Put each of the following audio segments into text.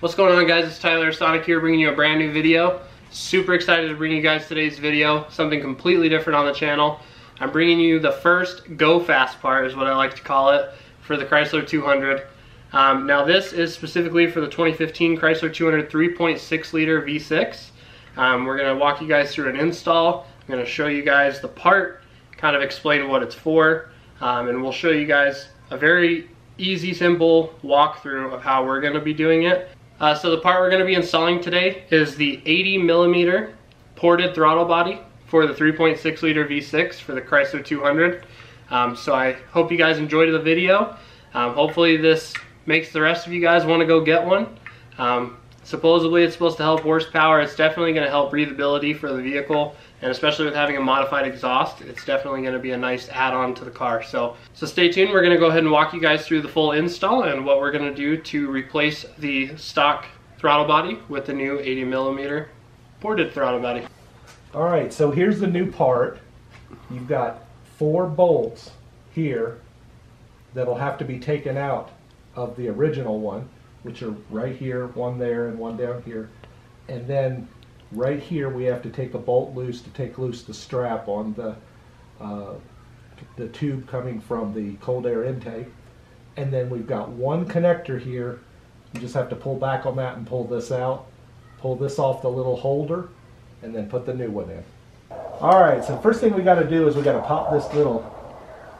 What's going on, guys? It's Tyler Sonic here, bringing you a brand new video. Super excited to bring you guys today's video, something completely different on the channel. I'm bringing you the first go fast part, is what I like to call it, for the Chrysler 200. Now this is specifically for the 2015 Chrysler 200 3.6 liter V6. We're going to walk you guys through an install. I'm going to show you guys the part, kind of explain what it's for, and we'll show you guys a very easy, simple walkthrough of how we're going to be doing it. So the part we're going to be installing today is the 80mm ported throttle body for the 3.6 liter V6 for the Chrysler 200. So I hope you guys enjoyed the video. Hopefully this makes the rest of you guys want to go get one. Supposedly it's supposed to help horsepower. It's definitely going to help breathability for the vehicle, and especially with having a modified exhaust, it's definitely going to be a nice add-on to the car. So stay tuned. We're going to go ahead and walk you guys through the full install and what we're going to do to replace the stock throttle body with the new 80mm ported throttle body. Alright, so here's the new part. You've got 4 bolts here that'll have to be taken out of the original one, which are right here, one there and one down here. And then right here we have to take a bolt loose to take loose the strap on the tube coming from the cold air intake. And then we've got one connector here. You just have to pull back on that and pull this out. Pull this off the little holder and then put the new one in. Alright, so first thing we got to do is we got to pop this little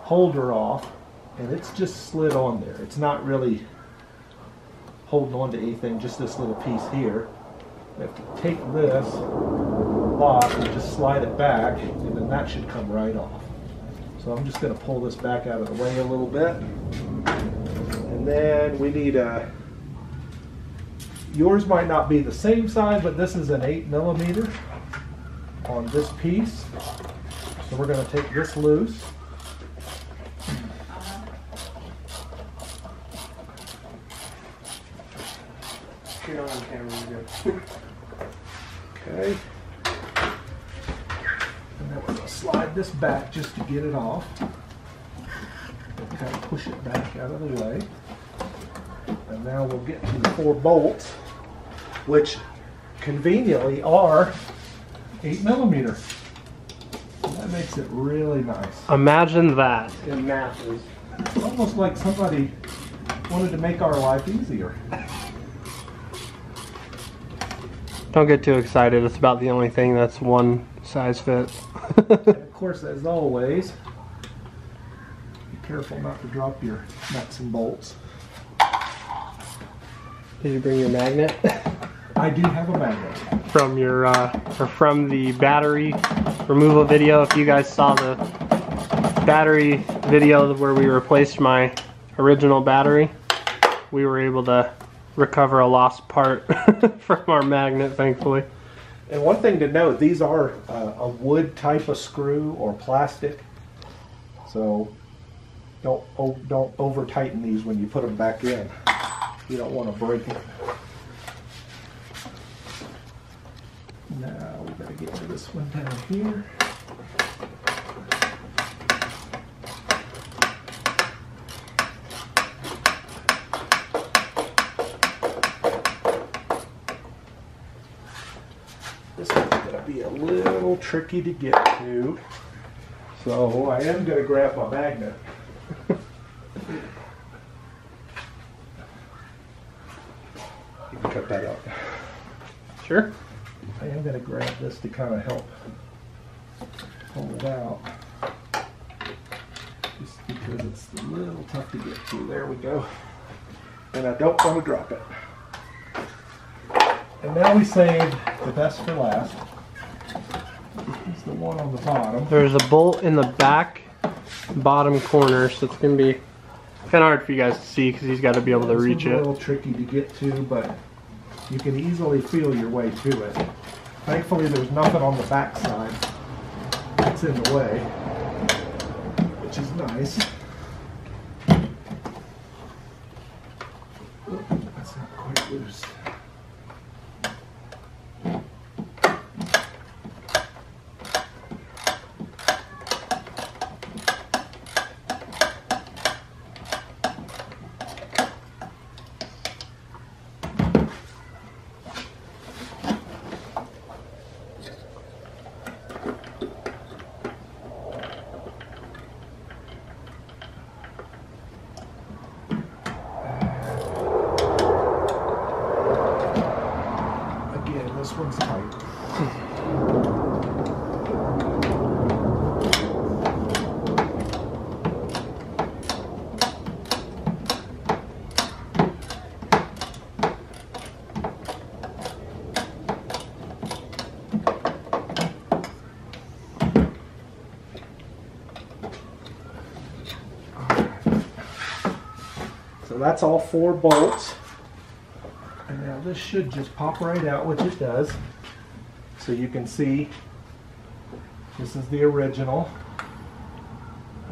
holder off, and it's just slid on there. It's not really holding on to anything, just this little piece here. We have to take this off and just slide it back, and then that should come right off. So I'm just going to pull this back out of the way a little bit. And then we need a, yours might not be the same size, but this is an 8mm on this piece. So we're going to take this loose. You're not on camera, you're good. Okay. And then we're going to slide this back just to get it off. And kind of push it back out of the way. And now we'll get to the 4 bolts, which conveniently are 8mm. That makes it really nice. Imagine that in masses. It's almost like somebody wanted to make our life easier. Don't get too excited. It's about the only thing that's one size fits. And of course, as always, be careful not to drop your nuts and bolts. Did you bring your magnet? I do have a magnet. From your from the battery removal video. If you guys saw the battery video where we replaced my original battery, we were able to recover a lost part from our magnet, thankfully. And one thing to note, these are a wood type of screw or plastic, so don't over tighten these when you put them back in. You don't want to break it. Now we gotta get to this one down here. This one's gonna be a little tricky to get to, so I am gonna grab my magnet. You can cut that out. Sure. I am going to grab this to kind of help pull it out, just because it's a little tough to get to. There we go. And I don't want to drop it. And now we saved the best for last. It's the one on the bottom. There's a bolt in the back bottom corner, so it's going to be kind of hard for you guys to see because he's got to be able to reach it. It's a little tricky to get to, but you can easily feel your way to it. Thankfully, there's nothing on the back side that's in the way, which is nice. Oop, that's not quite loose. thing's tight. So that's all 4 bolts. And now this should just pop right out, which it does. So you can see this is the original.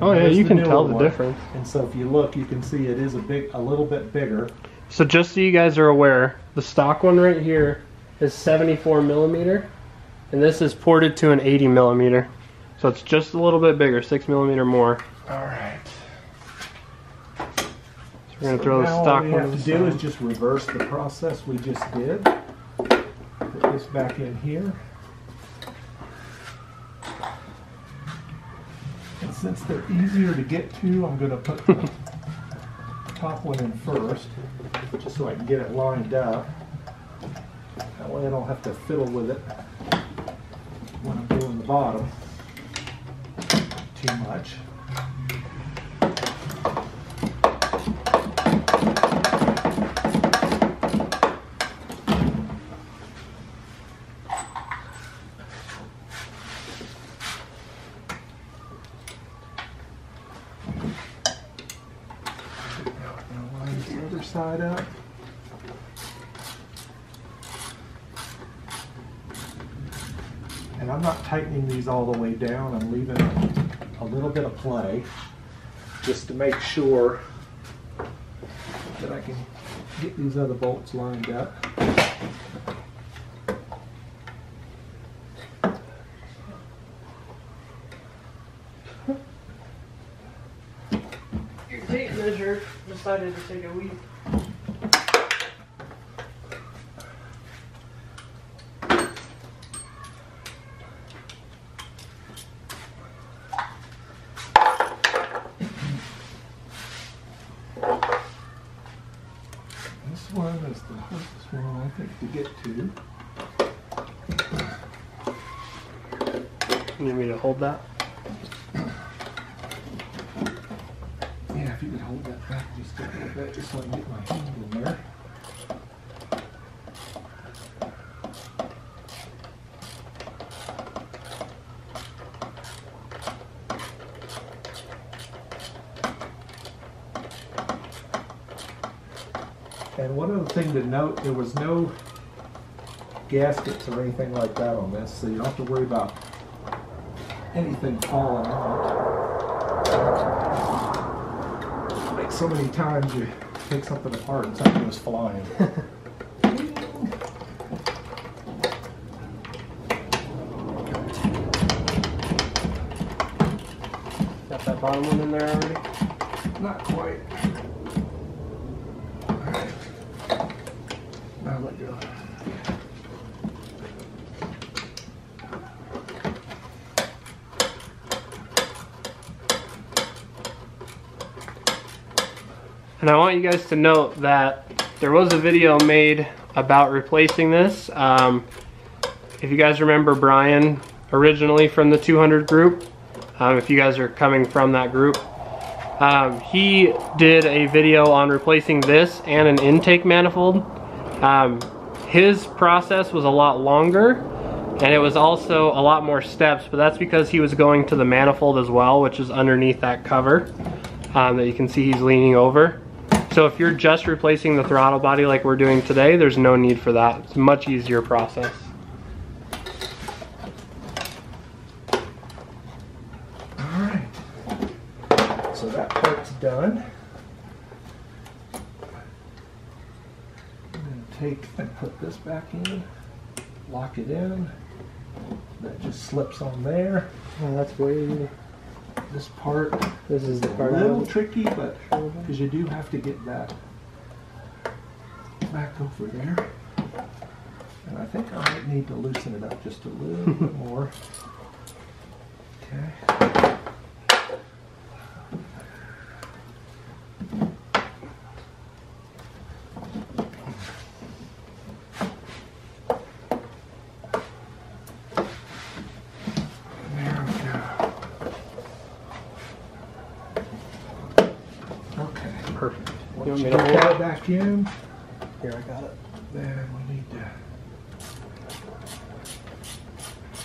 Oh yeah, you can tell the difference. And so if you look, you can see it is a little bit bigger. So just so you guys are aware, the stock one right here is 74 millimeter, and this is ported to an 80 millimeter. So it's just a little bit bigger, 6 millimeter more. All right. We're going to throw the stock one. All we have to do is just reverse the process we just did. Put this back in here. And since they're easier to get to, I'm going to put the top one in first, just so I can get it lined up. That way I don't have to fiddle with it when I'm doing the bottom too much. Side up. And I'm not tightening these all the way down. I'm leaving a little bit of play just to make sure that I can get these other bolts lined up. Your tape measure decided to take a week. This one is the hardest one, I think, to get to. You need me to hold that? Yeah, if you could hold that back just a little bit, just so I can get my hand in there. And one other thing to note, there was no gaskets or anything like that on this, so you don't have to worry about anything falling out. Like so many times you take something apart and something goes flying. Got that bottom one in there already? Not quite. Alright. Now let go. And I want you guys to note that there was a video made about replacing this. If you guys remember Brian originally from the 200 group, if you guys are coming from that group, he did a video on replacing this and an intake manifold. His process was a lot longer, and it was also a lot more steps, but that's because he was going to the manifold as well, which is underneath that cover that you can see he's leaning over. So if you're just replacing the throttle body like we're doing today, there's no need for that. It's a much easier process. All right. So that part's done. I'm going to take and put this back in, lock it in. That just slips on there. Oh, that's way... This part, This is the a part little tricky, but because you do have to get that back over there. And I think I might need to loosen it up just a little bit more. Okay. vacuum. Here, I got it. Then we need to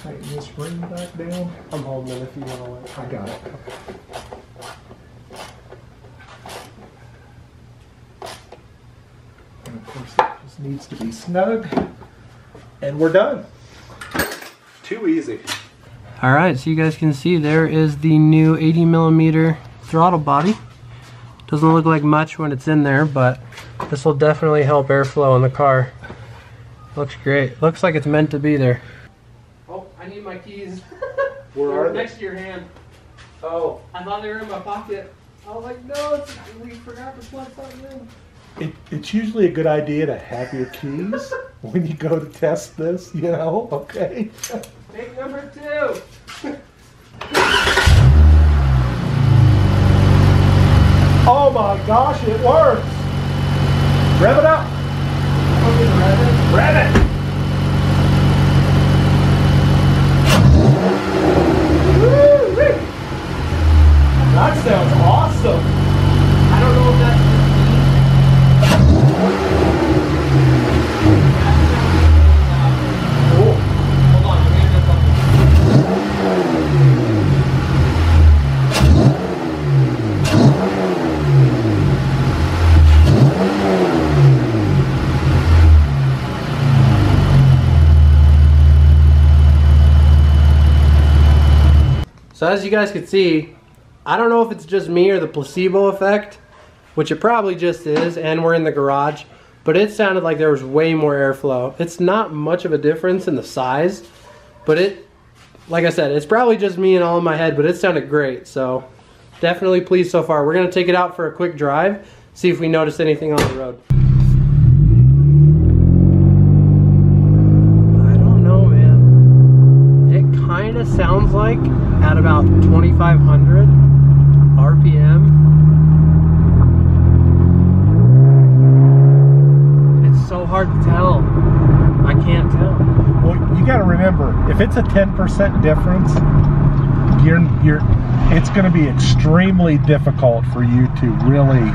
tighten this ring back down. I'm holding it if you want to. I got it. And of course it just needs to be snug. And we're done. Too easy. All right, so you guys can see there is the new 80mm throttle body. Doesn't look like much when it's in there, but this will definitely help airflow in the car. Looks great. Looks like it's meant to be there. Oh, I need my keys. Where are they? Next to your hand. Oh. I thought they were in my pocket. I was like, no, we forgot to plug something in. It's usually a good idea to have your keys when you go to test this, you know, okay? Take number 2. Oh my gosh, it works! Rev it up! Rev it! Woo-wee. That sounds awesome! I don't know if that's Cool. hold on, I'm gonna do something. So as you guys can see, I don't know if it's just me or the placebo effect, which it probably just is, and we're in the garage, but it sounded like there was way more airflow. It's not much of a difference in the size, but it, like I said, it's probably just me and all in my head, but it sounded great, so definitely pleased so far. We're gonna take it out for a quick drive, see if we notice anything on the road. I don't know, man. It kind of sounds like at about 2,500 RPM. It's so hard to tell. I can't tell. Well, you got to remember, if it's a 10% difference, it's going to be extremely difficult for you to really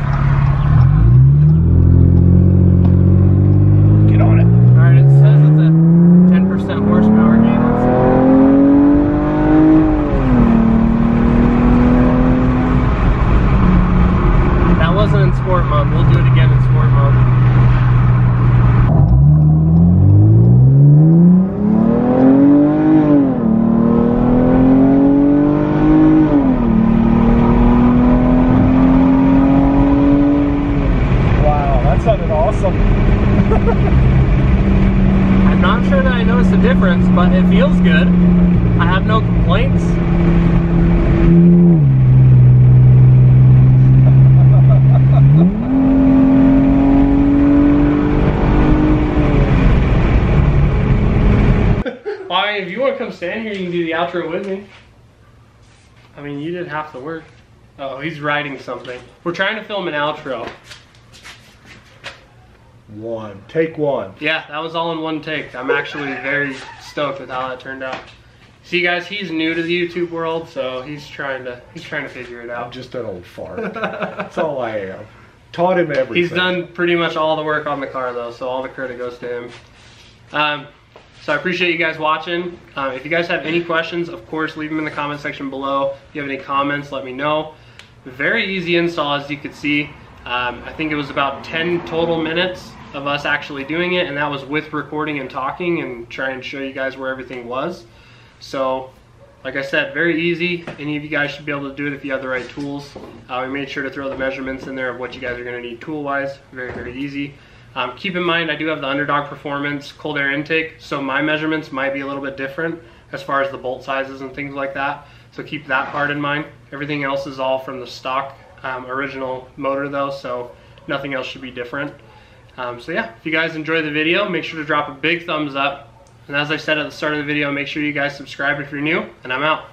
get on it. All right, it says it's a 10% horsepower gain. Let's see. That wasn't in sport mode. We'll do it again in sport mode. Wow, that sounded awesome. I'm not sure that I noticed a difference, but it feels good. I have no complaints. Well, I mean, if you want to come stand here, you can do the outro with me. I mean, you did half the work. Oh, he's writing something. We're trying to film an outro. Take one. Yeah, that was all in one take. I'm actually very stoked with how that turned out. See, guys, he's new to the YouTube world, so he's trying to figure it I'm out. just an old fart. That's all I am. Taught him everything. He's done pretty much all the work on the car, though, so all the credit goes to him. So I appreciate you guys watching. If you guys have any questions, of course, leave them in the comment section below. If you have any comments, let me know. Very easy install, as you could see. I think it was about 10 total minutes of us actually doing it, and that was with recording and talking and trying to show you guys where everything was. So, like I said, very easy. Any of you guys should be able to do it if you have the right tools. We made sure to throw the measurements in there of what you guys are going to need tool-wise. Very, very easy. Keep in mind, I do have the Underdog Performance cold air intake, so my measurements might be a little bit different as far as the bolt sizes and things like that. So keep that part in mind. Everything else is all from the stock original motor though, so nothing else should be different. So yeah, if you guys enjoyed the video, make sure to drop a big thumbs up. And as I said at the start of the video, make sure you guys subscribe if you're new, and I'm out.